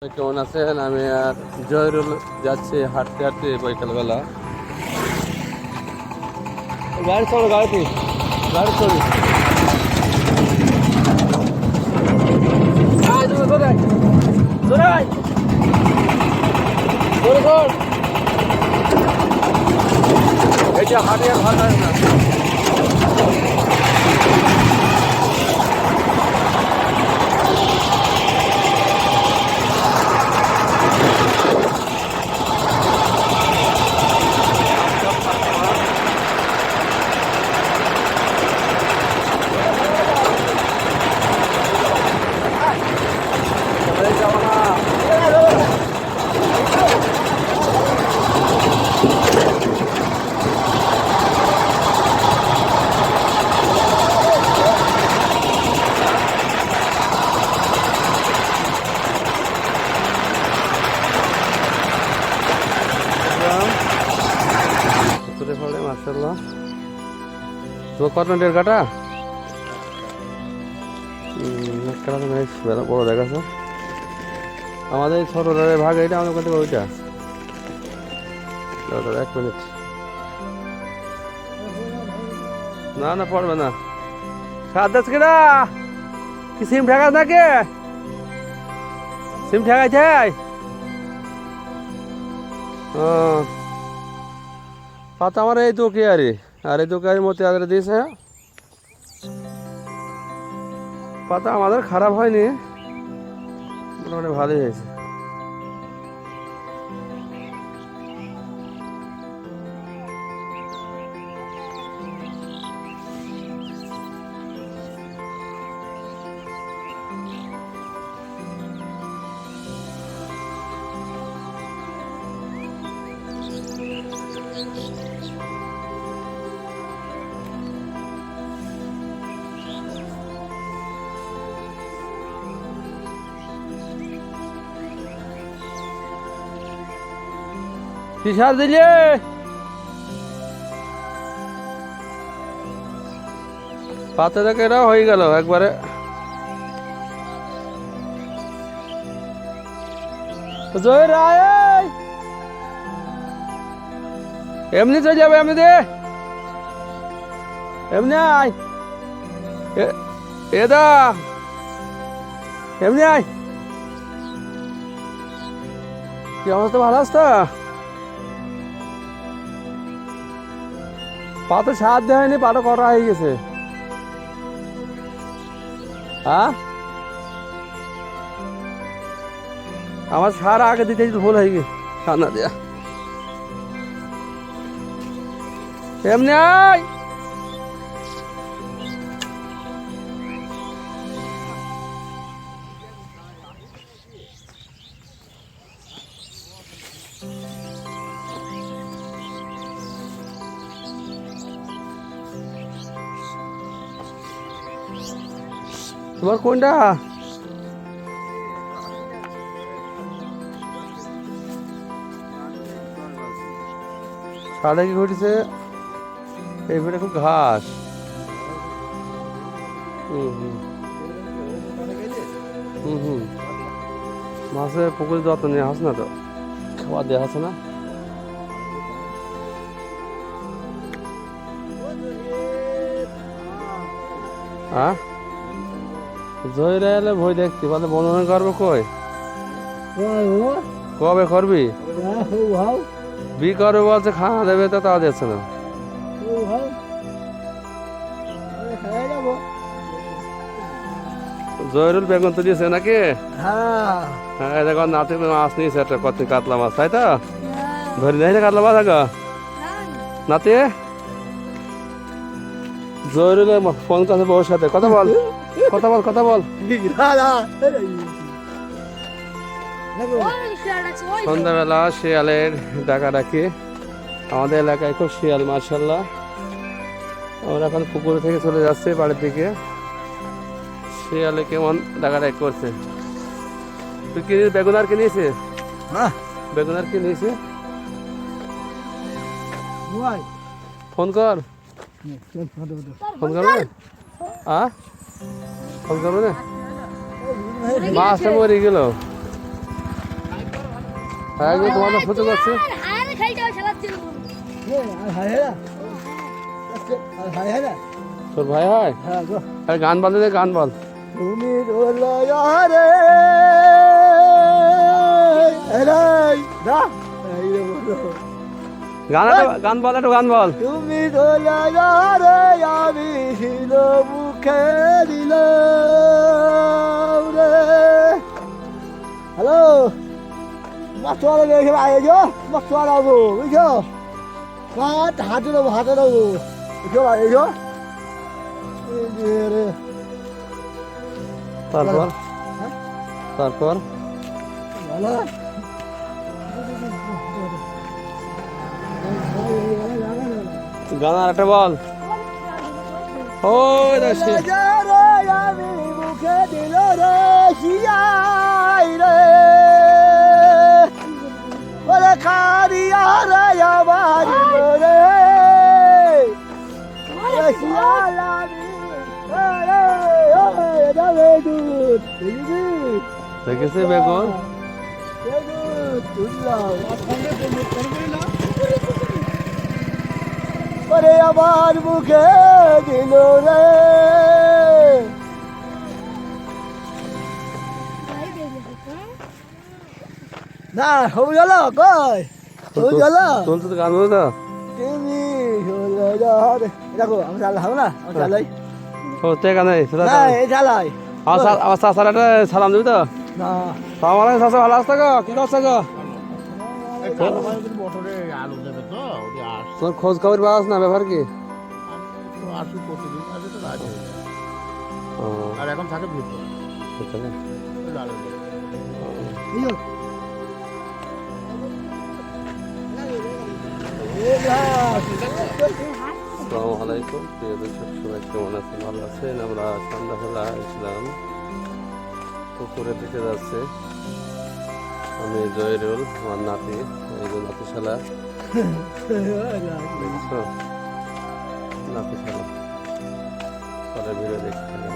কেমন আছেন? আমি আর জয়রুল যাচ্ছি হাঁটতে হাঁটতে বিকালবেলা। গাড়ি চলো, গাড়ি চলো। এটা হাঁটিয়ে ভালো লাগে না। মাশাআল্লাহ, তোমার কত মিনিটের কাটা? বড় দেখাচ্ছ। আমাদের ছোট ভাগ এটা, আমাদের কাছে ওইটা 1 মিনিট। না না, পড়বে না। সাত কিনা কি সিম ঠেকাস নাকি? সিম ঠেকাইছে? পাতা আমার এই তো কে আর এই দোকানের মধ্যে আগে দিয়েছে। পাতা আমাদের খারাপ হয়নি, মোটামুটি ভালোই হয়েছে। কি সার দিলে? পাতা থেকে এরা হয়ে গেল একবারে। জয়ের আয়, এমনি চলে যাবে, এমনি দে, এমনি আয়, এদা এমনি আয়। কি অবস্থা? ভালো আসতো? পাতা সার দেওয়া হয়নি, পাতা কটা হয়ে গেছে। হ্যাঁ, আমার সার আগে দিতে ভুল হয়ে গেছে, সার না দেয়া। এমনি আয়। তোমার কোনটা? সাদা কি ঘটেছে? এইবারে খুব ঘাস। মাছের পুকুরে যত্ন নিয়ে হাস না তো, খাবার দেওয়া আছে না। হ্যাঁ, জয়রা এলে ভয় দেখতে বলে বন্ধন করবো। কই কবে করবি? বি করবে বলছে, খাওয়া দেবে তো তাও দিচ্ছে না। জয়রুল বেগুন তো দিয়েছে নাকি? হ্যাঁ, দেখো নাতি মাছ নিয়েছে একটা, কত কাতলা মাছ, তাই তো? ধরি নাই না কাতলা মাছ আগে নাতি। জয়রুল ফোন করছে বউর সাথে, কথা বল। সন্ধ্যাবেলা শিয়ালের ডাকাডাকি। আমাদের এলাকায় খুব শিয়াল, মাশাআল্লাহ। আমরা এখন পুকুর থেকে চলে যাচ্ছি বাড়ির দিকে। শিয়ালে কেমন ডাকাডাকি করছে। তুই কি বেগুনার কিনেছি? বেগুনার কিনেছি। ফোন কর, ফোন করবে। ফোন করবে না? মাছটা মরে গেল। একদিন তোমাদের সুযোগ আছে। তোর ভাই হয়? আরে গান বল দে, গান বল। তুমি দোলারে গান বল, একটু গান বল। তুমি দোলারে আমি ছিল মুখে দিল রে। হ্যালো মাছ তোলা দেখে আইছো, মাছ তোলা যাবো বুঝছো, হাতে দেবো, হাতে দেবো বুঝছো আইছো। তারপর তারপর ভালো গান আর একটা বল। ওই দেখছি আমি মুখে দিল রে শিয়াই রে ওরে খারিয়া রে আমার রে শিয়াই আমি দেখেছে বেগুন। ওরে আমার মুখে দিল রে। না হয়ে গেল কই হয়ে গেল চলছে তো গান বলো তো। তুমি দেখো আমি চালাই হবে না, আমি চালাই ও তে গান নাই না এই চালাই আমার চাচার একটা সালাম দিবি তো। না সালাম আলাইকুম চাচা, ভালো আসতে গো, কি করছে গো? মোটরে আলু দেবে তো ওদের আসছে তোর খোঁজ খবর পাওয়াস না, ব্যাপার কি? তো আসি প্রতিদিন আসে তো রাজি হয়ে যায়। ও, আর এখন থাকে ভিতর আচ্ছা না। আসসালামু আলাইকুম, প্রিয় দর্শক সবাই কেমন আছেন? ভালো আছেন? আমরা সন্ধ্যাবেলা ইসলাম পুকুরের দিকে যাচ্ছে। আমি জয়রুল, আমার নাতি, এই যে নাতিশালা দেখছো, নাতিশালা পরে ভিডিও দেখতে থাকেন।